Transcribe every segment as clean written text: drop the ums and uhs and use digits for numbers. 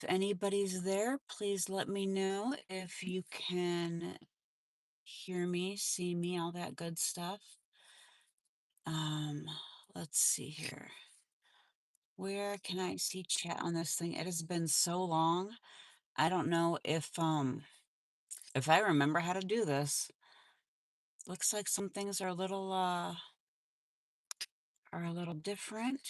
If anybody's there, please let me know if you can hear me, see me, all that good stuff. Um, let's see here. Where can I see chat on this thing? It has been so long. I don't know if I remember how to do this. Looks like some things are a little different.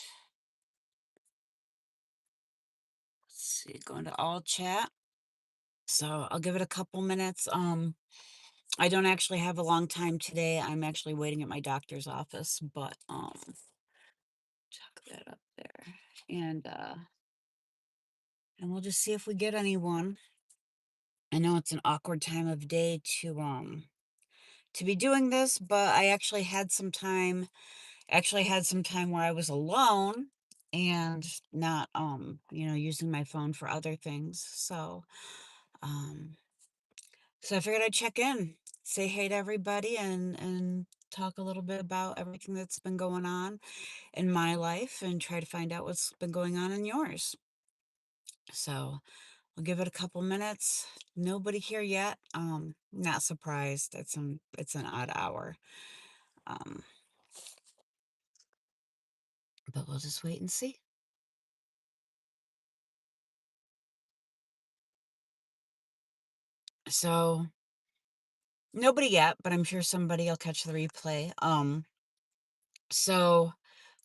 Let's see, going to all chat. So I'll give it a couple minutes. I don't actually have a long time today. I'm actually waiting at my doctor's office, but chuck that up there. And we'll just see if we get anyone. I know it's an awkward time of day to be doing this, but I actually had some time where I was alone and not using my phone for other things. Um so I figured I'd check in, say hey to everybody and talk a little bit about everything that's been going on in my life and try to find out what's been going on in yours. So we'll give it a couple minutes. Nobody here yet. Not surprised. It's an odd hour. Um, but we'll just wait and see. So nobody yet, but I'm sure somebody will catch the replay. So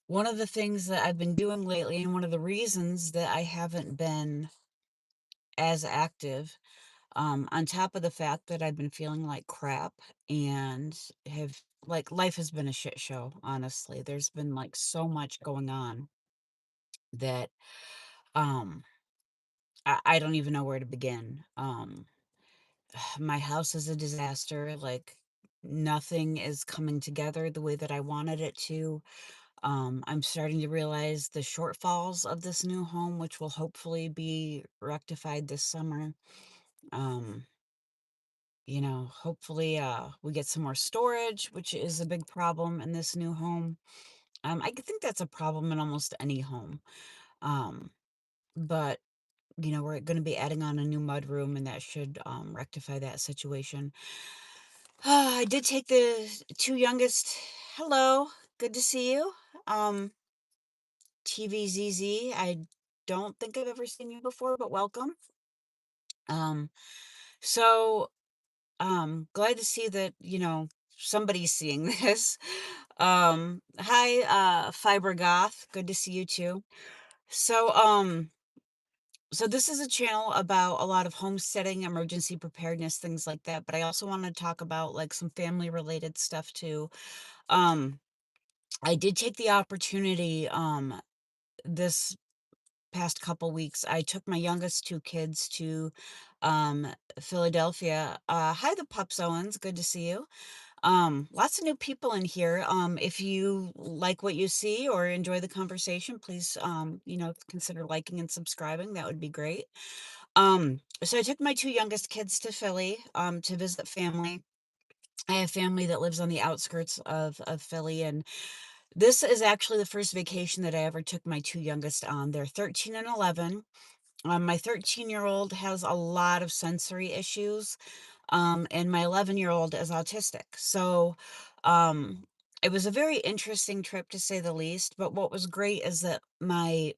one of the things that I've been doing lately, and one of the reasons that I haven't been as active, on top of the fact that I've been feeling like crap and have like life has been a shit show, honestly. There's been like so much going on that um I don't even know where to begin. My house is a disaster. Like nothing is coming together the way that I wanted it to. I'm starting to realize the shortfalls of this new home, which will hopefully be rectified this summer. Um, hopefully we get some more storage, which is a big problem in this new home. I think that's a problem in almost any home. Um, but we're going to be adding on a new mud room, and that should rectify that situation. I did take the two youngest. Hello, good to see you. TVZZ. I don't think I've ever seen you before, but welcome. Um, so glad to see that, somebody's seeing this. Hi, Fiber Goth. Good to see you too. So, so this is a channel about a lot of homesteading, emergency preparedness, things like that. But I also want to talk about like some family related stuff too. Um, I did take the opportunity, this past couple weeks. I took my youngest two kids to, um, Philadelphia. Hi, the Pups Owens. Good to see you. Lots of new people in here. If you like what you see or enjoy the conversation, please, consider liking and subscribing. That would be great. So I took my two youngest kids to Philly, to visit family. I have family that lives on the outskirts of Philly, and this is actually the first vacation that I ever took my two youngest on. They're 13 and 11. My 13-year-old has a lot of sensory issues, and my 11-year-old is autistic. So, um, it was a very interesting trip to say the least. But what was great is that my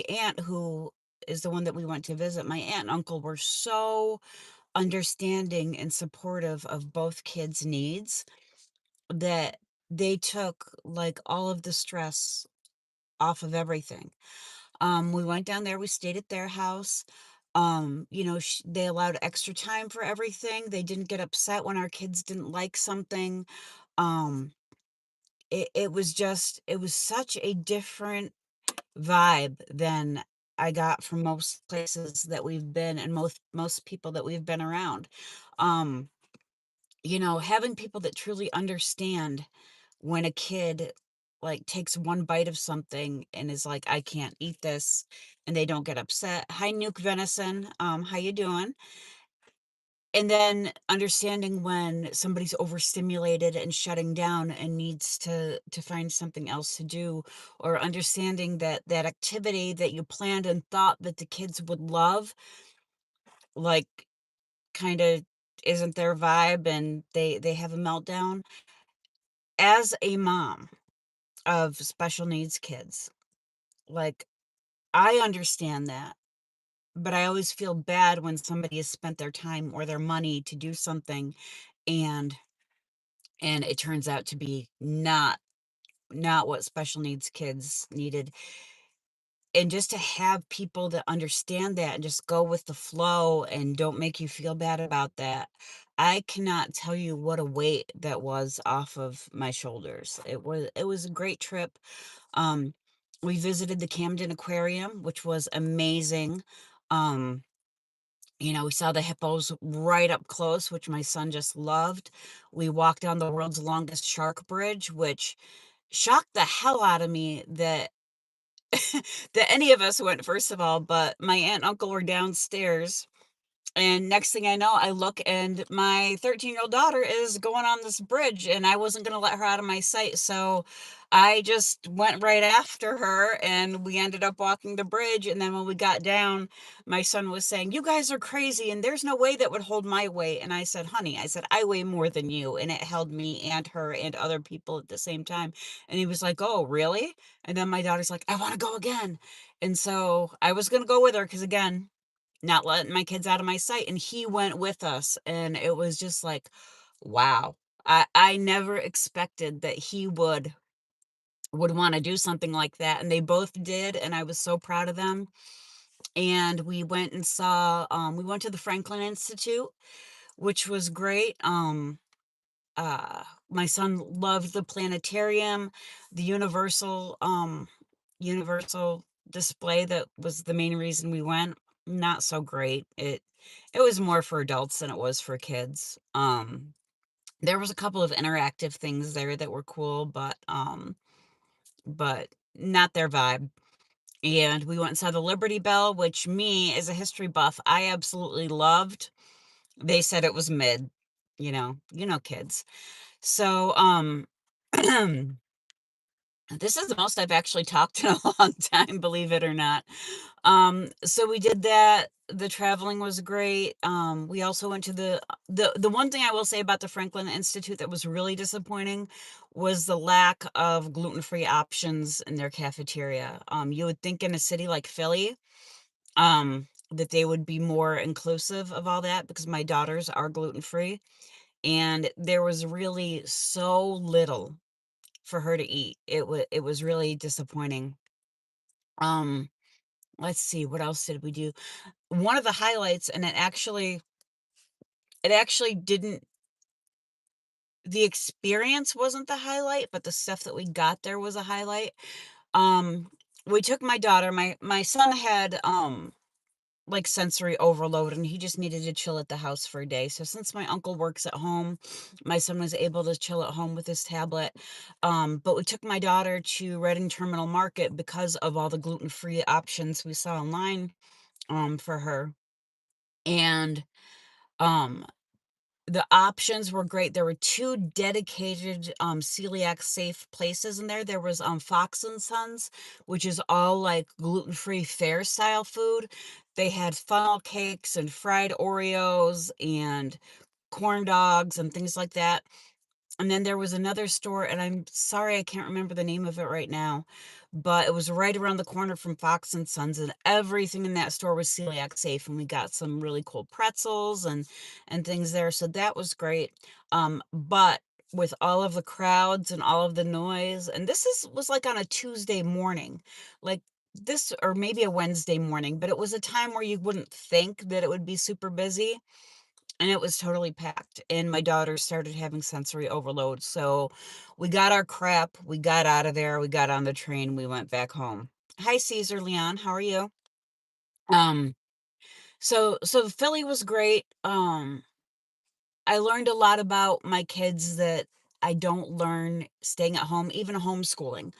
aunt, who is the one that we went to visit, my aunt and uncle were so understanding and supportive of both kids' needs that they took like all of the stress off of everything. We went down there, we stayed at their house. They allowed extra time for everything. They didn't get upset when our kids didn't like something. Um, it was such a different vibe than I got from most places that we've been and most people that we've been around. Um, Having people that truly understand when a kid like takes one bite of something and is like, I can't eat this, and they don't get upset. Hi, Nuke Venison. How you doing? And then understanding when somebody's overstimulated and shutting down and needs to find something else to do, or understanding that that activity that you planned and thought that the kids would love, like, kinda isn't their vibe and they have a meltdown. As a mom of special needs kids, like, I understand that, but I always feel bad when somebody has spent their time or their money to do something and it turns out to be not what special needs kids needed. And just to have people that understand that and just go with the flow and don't make you feel bad about that. I cannot tell you what a weight that was off of my shoulders. It was a great trip. Um, we visited the Camden Aquarium, which was amazing. Um, we saw the hippos right up close, which my son just loved. We walked down the world's longest shark bridge, which shocked the hell out of me that that any of us went, first of all, but my aunt and uncle were downstairs. And next thing I know, I look and my 13-year-old daughter is going on this bridge, and I wasn't going to let her out of my sight. So I just went right after her, and we ended up walking the bridge. And then when we got down, my son was saying, "You guys are crazy, and there's no way that would hold my weight." And I said, "Honey," I said, "I weigh more than you." And it held me and her and other people at the same time. And he was like, "Oh, really?" And then my daughter's like, "I want to go again." And so I was going to go with her because, again, not letting my kids out of my sight, and he went with us, and it was just like, wow. I never expected that he would wanna do something like that, and they both did, and I was so proud of them. And we went to the Franklin Institute, which was great. My son loved the planetarium, the Universal display that was the main reason we went. Not so great. It was more for adults than it was for kids. There was a couple of interactive things there that were cool, but not their vibe. And we went and saw the Liberty Bell, which, me as a history buff, I absolutely loved. They said it was mid, kids. So, this is the most I've actually talked in a long time, believe it or not. So we did that. The traveling was great. We also went to the one thing I will say about the Franklin Institute that was really disappointing was the lack of gluten-free options in their cafeteria. You would think in a city like Philly, that they would be more inclusive of all that because my daughters are gluten-free, and there was really so little for her to eat. It was really disappointing. Um, let's see, what else did we do? One of the highlights, and it actually didn't the experience wasn't the highlight, but the stuff that we got there was a highlight. Um, we took my daughter, my son had like sensory overload, and he just needed to chill at the house for a day. So since my uncle works at home, my son was able to chill at home with his tablet. But we took my daughter to Reading Terminal Market because of all the gluten-free options we saw online for her. And um the options were great. There were two dedicated celiac safe places in there. There was Fox and Sons, which is all like gluten-free fair style food. They had funnel cakes and fried Oreos and corn dogs and things like that. And then there was another store, and I'm sorry I can't remember the name of it right now, but it was right around the corner from Fox and Sons, and everything in that store was celiac safe, and we got some really cool pretzels and things there, so that was great. But with all of the crowds and all of the noise, and was like on a Tuesday morning, like this, or maybe a Wednesday morning, but it was a time where you wouldn't think that it would be super busy. And it was totally packed, and my daughter started having sensory overload, so we got our crap, we got out of there, we got on the train, we went back home. Hi, Caesar Leon, how are you? Um, so Philly was great. I learned a lot about my kids that I don't learn staying at home, even homeschooling.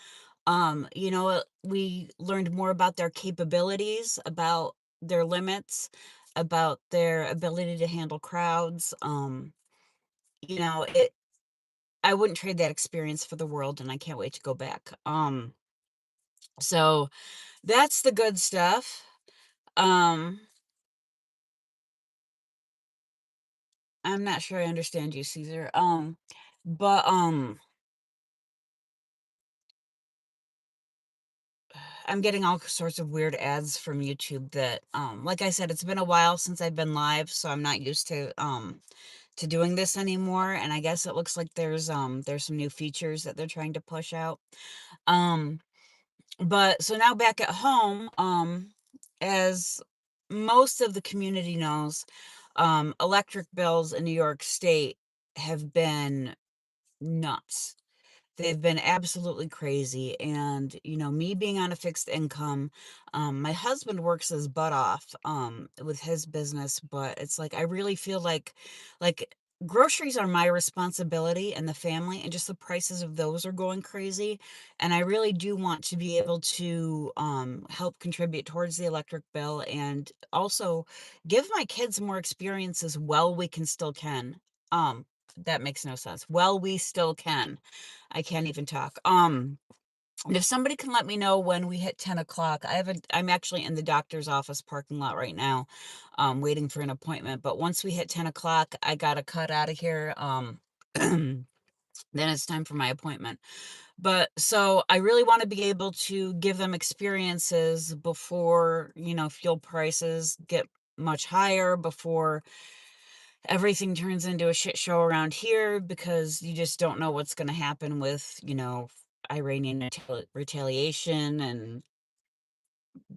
We learned more about their capabilities, about their limits. about their ability to handle crowds. You know, it I wouldn't trade that experience for the world, and I can't wait to go back. So that's the good stuff. Um, I'm not sure I understand you, Caesar. But I'm getting all sorts of weird ads from YouTube that, like I said, it's been a while since I've been live, so I'm not used to doing this anymore. And I guess it looks like there's some new features that they're trying to push out. Um, but so now back at home, as most of the community knows, electric bills in New York State have been nuts. They've been absolutely crazy. And, me being on a fixed income, my husband works his butt off, with his business, but it's like, I really feel like groceries are my responsibility and the family, and just the prices of those are going crazy. And I really do want to be able to, help contribute towards the electric bill, and also give my kids more experiences while we can still can. That makes no sense. Well, we still can. I can't even talk. And if somebody can let me know when we hit 10 o'clock, I'm actually in the doctor's office parking lot right now, waiting for an appointment. But once we hit 10 o'clock, I gotta cut out of here. Then it's time for my appointment. But so I really want to be able to give them experiences before, fuel prices get much higher, before everything turns into a shit show around here, because you just don't know what's going to happen with, Iranian retaliation and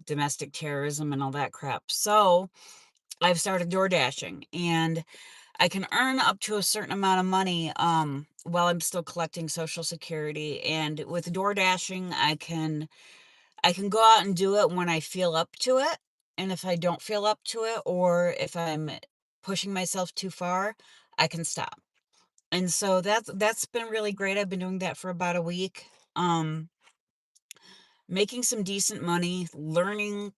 domestic terrorism and all that crap. So I've started door dashing, and I can earn up to a certain amount of money, while I'm still collecting Social Security. And with door dashing, I can go out and do it when I feel up to it. And if I don't feel up to it, or if I'm pushing myself too far, I can stop. And so that's been really great. I've been doing that for about a week. Making some decent money, learning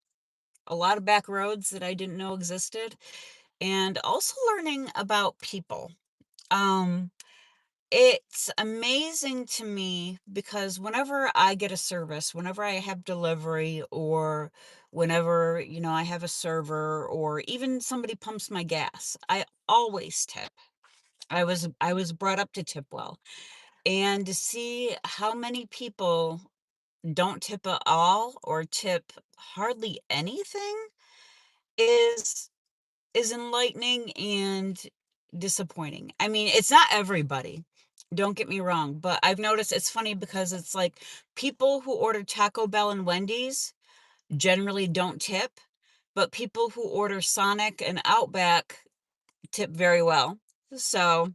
a lot of back roads that I didn't know existed, and also learning about people. Um, it's amazing to me, because whenever I get a service, whenever I have delivery, or whenever, I have a server, or even somebody pumps my gas, I always tip. I was brought up to tip well. And to see how many people don't tip at all, or tip hardly anything, is is enlightening and disappointing. I mean, it's not everybody. Don't get me wrong, but I've noticed it's funny, because it's like people who order Taco Bell and Wendy's generally don't tip, but people who order Sonic and Outback tip very well. So,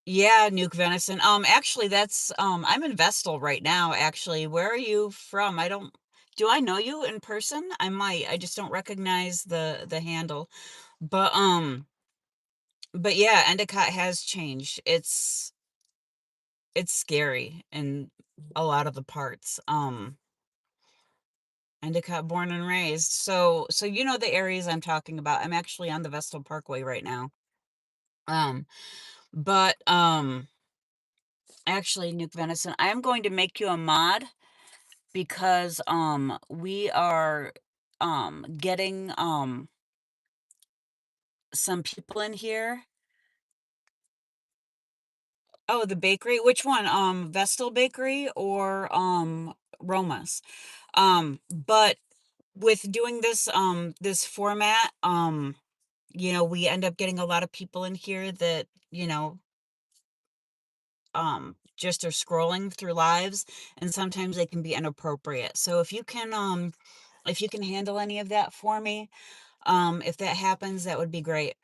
yeah, Nuke Venison. Actually, that's I'm in Vestal right now, actually. Where are you from? Do I know you in person? I might. I just don't recognize the handle. But yeah, Endicott has changed. It's scary in a lot of the parts. Endicott born and raised. So you know the areas I'm talking about. I'm actually on the Vestal Parkway right now. Um, but actually, Nuke Venison, I am going to make you a mod, because we are getting some people in here. Oh, the bakery. Which one? Vestal Bakery, or Roma's? But with doing this format, we end up getting a lot of people in here that, just are scrolling through lives, and sometimes they can be inappropriate. So if you can handle any of that for me, if that happens, that would be great.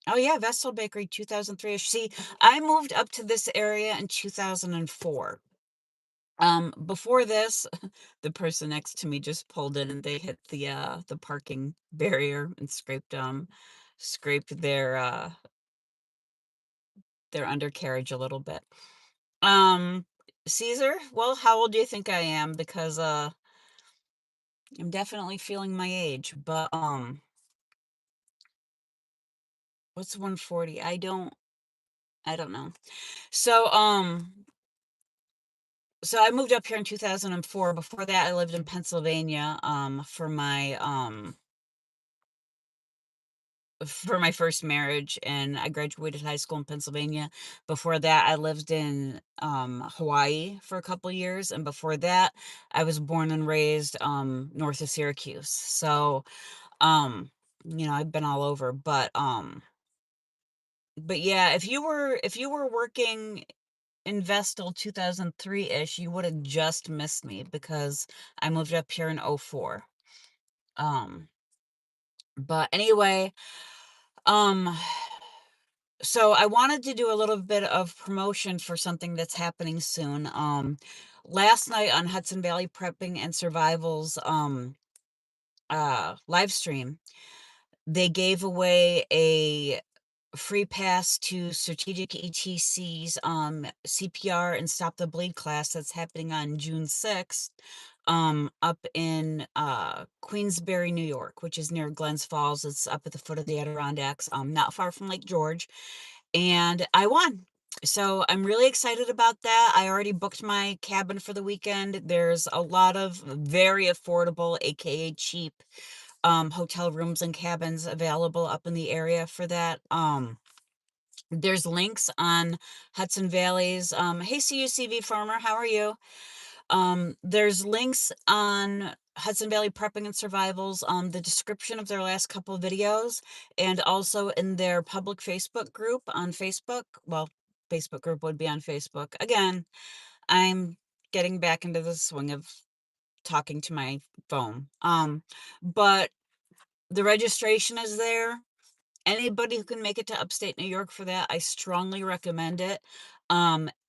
Oh yeah, Vestal Bakery, 2003. See, I moved up to this area in 2004. Before this, the person next to me just pulled in, and they hit the parking barrier and scraped their undercarriage a little bit. Um, Caesar, well, how old do you think I am? Because I'm definitely feeling my age, but, what's 140? I don't know. So, so I moved up here in 2004. Before that, I lived in Pennsylvania, for my first marriage, and I graduated high school in Pennsylvania. Before that, I lived in, Hawaii for a couple years, and before that, I was born and raised, north of Syracuse. So, um, I've been all over, but yeah, if you were working in Vestal 2003-ish, you would have just missed me because I moved up here in '04. Um, but anyway, um, so I wanted to do a little bit of promotion for something that's happening soon. Last night on Hudson Valley Prepping and Survival's live stream, they gave away a free pass to Strategic ETC's CPR and Stop the Bleed class that's happening on June 6th, up in Queensbury, New York, which is near Glens Falls. It's up at the foot of the Adirondacks, not far from Lake George. And I won. So I'm really excited about that. I already booked my cabin for the weekend. There's a lot of very affordable, aka cheap, hotel rooms and cabins available up in the area for that. There's links on Hudson Valley's, hey CUCV farmer, how are you? There's links on Hudson Valley Prepping and Survivals, the description of their last couple of videos, and also in their public Facebook group on Facebook. Well, Facebook group would be on Facebook. Again, I'm getting back into the swing of talking to my phone. But the registration is there. Anybody who can make it to upstate New York for that, I strongly recommend it.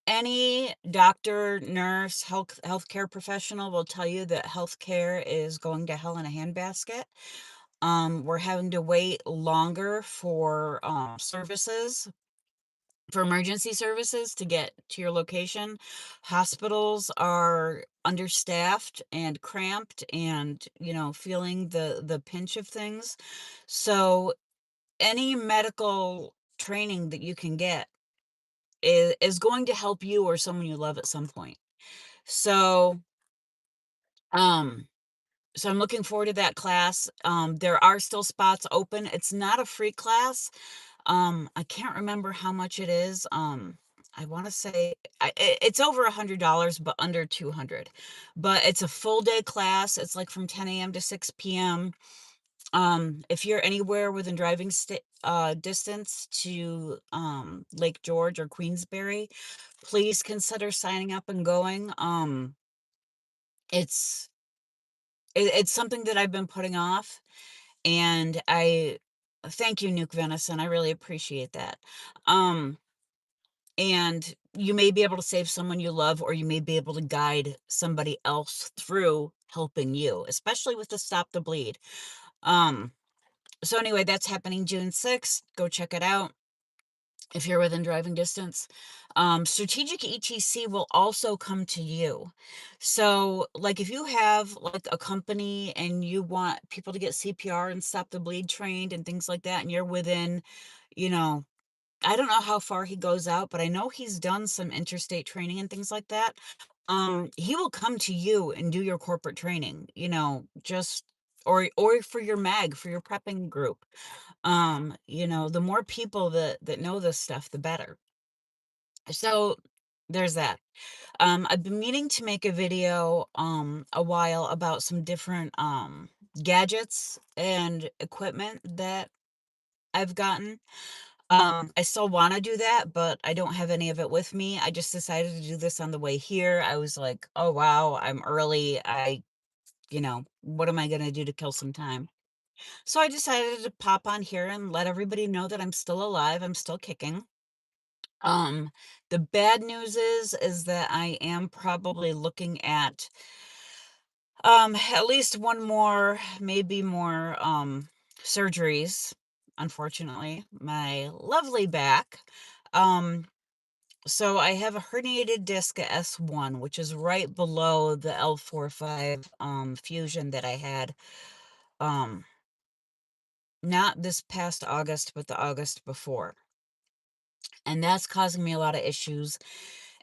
Any doctor, nurse, healthcare professional will tell you that healthcare is going to hell in a handbasket. We're having to wait longer for services, for emergency services to get to your location. Hospitals are understaffed and cramped and, feeling the pinch of things. So any medical training that you can get is going to help you or someone you love at some point. So, um, so I'm looking forward to that class. There are still spots open. It's not a free class. I can't remember how much it is. I want to say it's over $100, but under 200. But it's a full day class. It's like from 10 a.m. to 6 p.m. If you're anywhere within driving distance to Lake George or Queensbury, please consider signing up and going. It's it's something that I've been putting off, and I thank you, Nuke Venison. I really appreciate that. Um, and you may be able to save someone you love, or you may be able to guide somebody else through helping you, especially with the Stop the Bleed. Um, So anyway, that's happening June 6th. Go check it out if you're within driving distance. Strategic ETC will also come to you. So, like, if you have like a company and you want people to get CPR and Stop the Bleed trained and things like that, and you're within, you know, I don't know how far he goes out, but I know he's done some interstate training and things like that. He will come to you and do your corporate training, just or for your mag, for your prepping group. The more people that know this stuff, the better. So there's that. I've been meaning to make a video a while about some different gadgets and equipment that I've gotten. I still want to do that, but I don't have any of it with me. I just decided to do this on the way here. I was like, oh wow, I'm early. What am I going to do to kill some time? So I decided to pop on here and let everybody know that I'm still alive. I'm still kicking. Um, the bad news is that I am probably looking at least one more, maybe more surgeries. Unfortunately, my lovely back. Um, So I have a herniated disc at S1, which is right below the L45 fusion that I had. Um, Not this past August, but the August before. And that's causing me a lot of issues.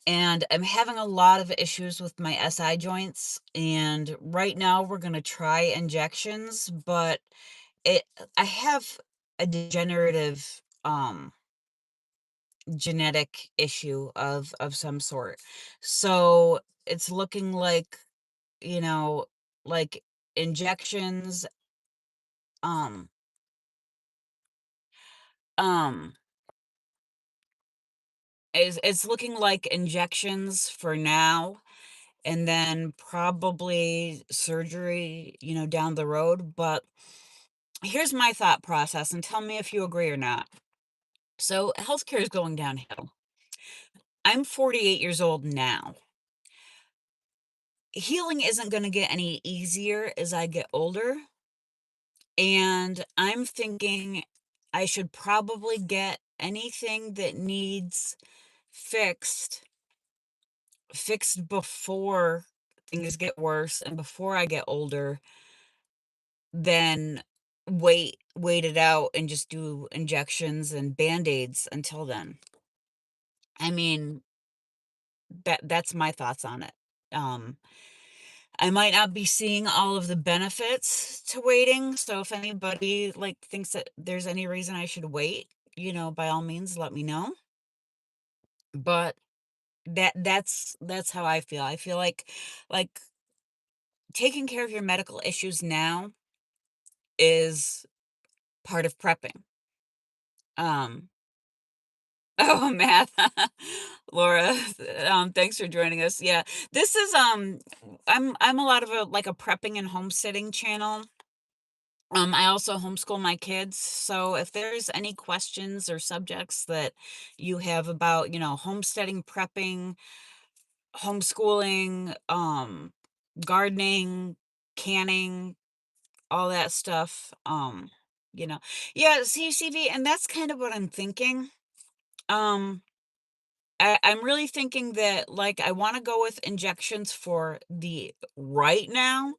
And I'm having a lot of issues with my SI joints. And right now we're going to try injections, but it I have a degenerative genetic issue of some sort. So it's looking like, you know, like injections, um, um, it's looking like injections for now, and then probably surgery, down the road. But here's my thought process, and tell me if you agree or not. So healthcare is going downhill. I'm 48 years old now. Healing isn't going to get any easier as I get older. And I'm thinking I should probably get anything that needs fixed, fixed before things get worse and before I get older, than wait it out and just do injections and band-aids until then. I mean, that's my thoughts on it. Um, I might not be seeing all of the benefits to waiting, so if anybody, like, thinks that there's any reason I should wait, by all means, let me know. But that's how I feel. I feel like taking care of your medical issues now is part of prepping. Um, oh, math. Laura, thanks for joining us. Yeah, this is, I'm a lot of like a prepping and homesteading channel. I also homeschool my kids, so if there's any questions or subjects that you have about, homesteading, prepping, homeschooling, gardening, canning, all that stuff, you know, yeah, CCV, and that's kind of what I'm thinking. Um, I'm really thinking that, like, I want to go with injections for the right now,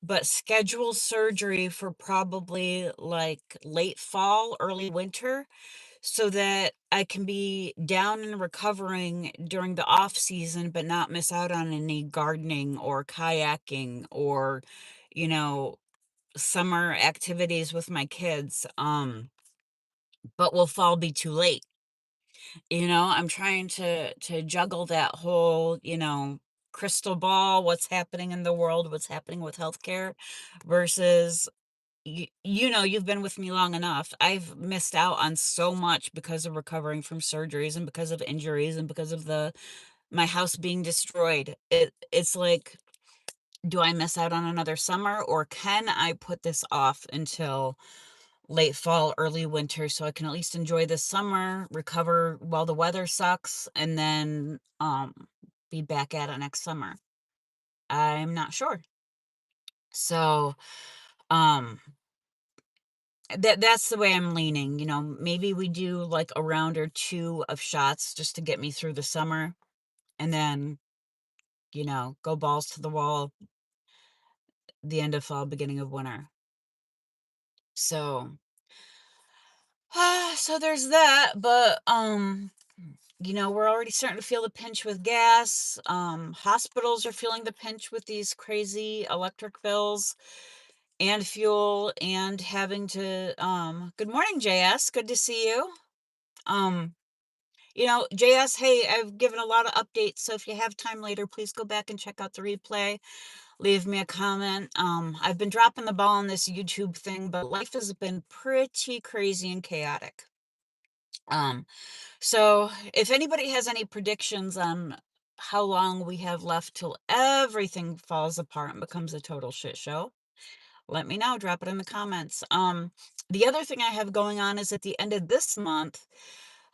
but schedule surgery for probably like late fall, early winter, so that I can be down and recovering during the off season, but not miss out on any gardening or kayaking or, you know, summer activities with my kids. But will fall be too late? I'm trying to juggle that whole, crystal ball, what's happening in the world, what's happening with healthcare versus you've been with me long enough. I've missed out on so much because of recovering from surgeries and because of injuries and because of the my house being destroyed. It's like, do I miss out on another summer, or can I put this off until late fall, early winter, so I can at least enjoy this summer, recover while the weather sucks, and then be back at it next summer? I'm not sure. So, um that's the way I'm leaning. Maybe we do like a round or two of shots just to get me through the summer, and then, go balls to the wall the end of fall, beginning of winter. So, so there's that, but we're already starting to feel the pinch with gas. Hospitals are feeling the pinch with these crazy electric bills and fuel, and having to good morning, JS. Good to see you. Um JS, hey, I've given a lot of updates, so if you have time later, please go back and check out the replay. Leave me a comment. I've been dropping the ball on this YouTube thing, but life has been pretty crazy and chaotic. So if anybody has any predictions on how long we have left till everything falls apart and becomes a total shit show, let me know. Drop it in the comments. The other thing I have going on is at the end of this month,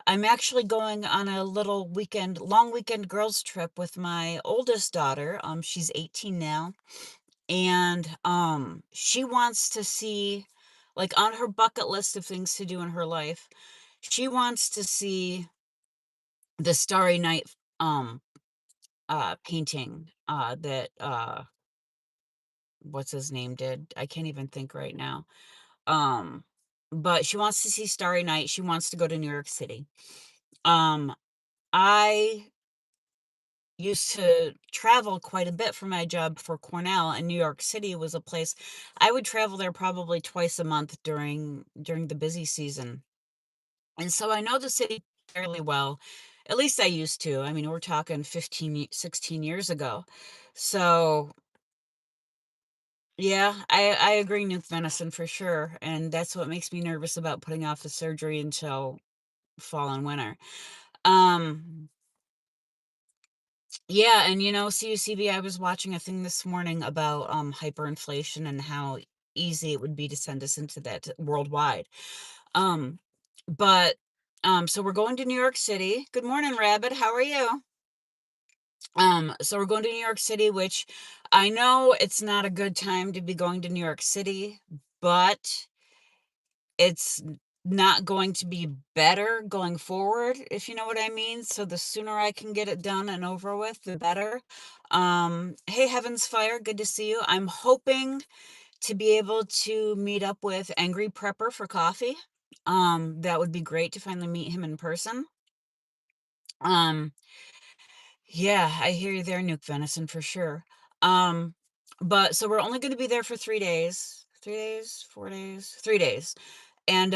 I'm actually going on a little long weekend girls trip with my oldest daughter. She's 18 now, and she wants to see, like, on her bucket list of things to do in her life, she wants to see the Starry Night, painting, that, what's his name did. I can't even think right now. Um, but she wants to see Starry Night. She wants to go to New York City. Um, I used to travel quite a bit for my job for Cornell, and New York City was a place I would travel there probably twice a month during the busy season. And so I know the city fairly well. At least I used to. I mean, we're talking 16 years ago. So, yeah, I agree, Nuke venison for sure. And that's what makes me nervous about putting off the surgery until fall and winter. Um, yeah, and CUCV, I was watching a thing this morning about hyperinflation and how easy it would be to send us into that worldwide. Um, but so we're going to New York City. Good morning, Rabbit. How are you? So we're going to New York City, which I know it's not a good time to be going to New York City, but it's not going to be better going forward, if you know what I mean. So the sooner I can get it done and over with, the better. Hey, Heavens Fire, good to see you. I'm hoping to be able to meet up with Angry Prepper for coffee. That would be great to finally meet him in person. Um, yeah, I hear you there, Nuke Venison, for sure. Um, but so we're only going to be there for 3 days. 3 days, 4 days, 3 days. And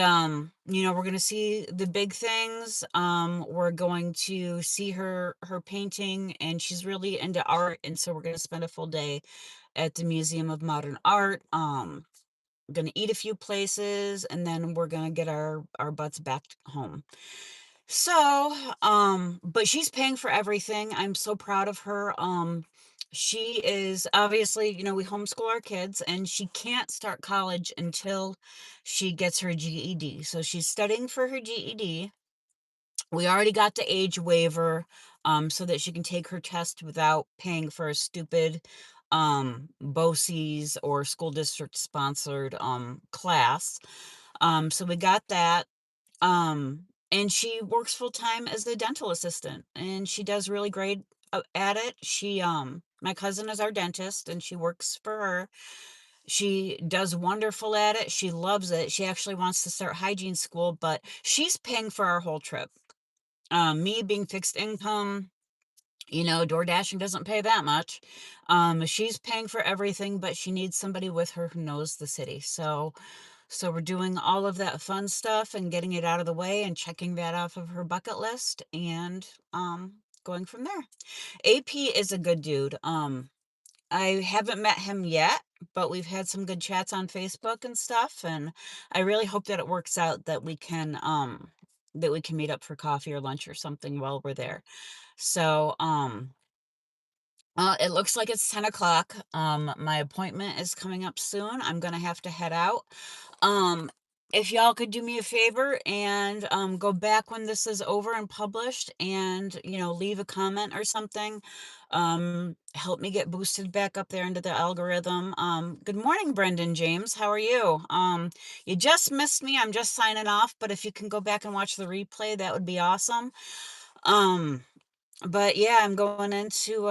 we're going to see the big things. We're going to see her painting, and she's really into art, and so we're going to spend a full day at the Museum of Modern Art. Going to eat a few places, and then we're going to get our butts back home. So, but she's paying for everything. I'm so proud of her. She is obviously, we homeschool our kids, and she can't start college until she gets her GED. So she's studying for her GED. We already got the age waiver, so that she can take her test without paying for a stupid, BOCES or school district sponsored, class. So we got that. And she works full time as a dental assistant, and she does really great at it. My cousin is our dentist, and she works for her. She does wonderful at it. She loves it. She actually wants to start hygiene school, but she's paying for our whole trip. Me being fixed income, door dashing doesn't pay that much. She's paying for everything, but she needs somebody with her who knows the city. So we're doing all of that fun stuff and getting it out of the way and checking that off of her bucket list, and going from there. AP is a good dude. I haven't met him yet, but we've had some good chats on Facebook and stuff, and I really hope that it works out that we can meet up for coffee or lunch or something while we're there. So, it looks like it's 10 o'clock. My appointment is coming up soon. I'm gonna have to head out. Um, if y'all could do me a favor and go back when this is over and published, and leave a comment or something, help me get boosted back up there into the algorithm. Good morning, Brendan James. How are you? You just missed me. I'm just signing off, but if you can go back and watch the replay, that would be awesome. But yeah, I'm going into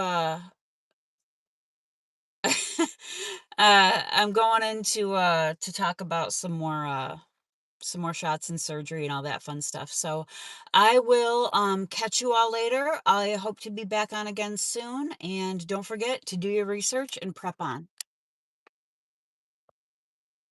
I'm going into to talk about some more shots and surgery and all that fun stuff. So I will catch you all later. I hope to be back on again soon, and don't forget to do your research and prep on.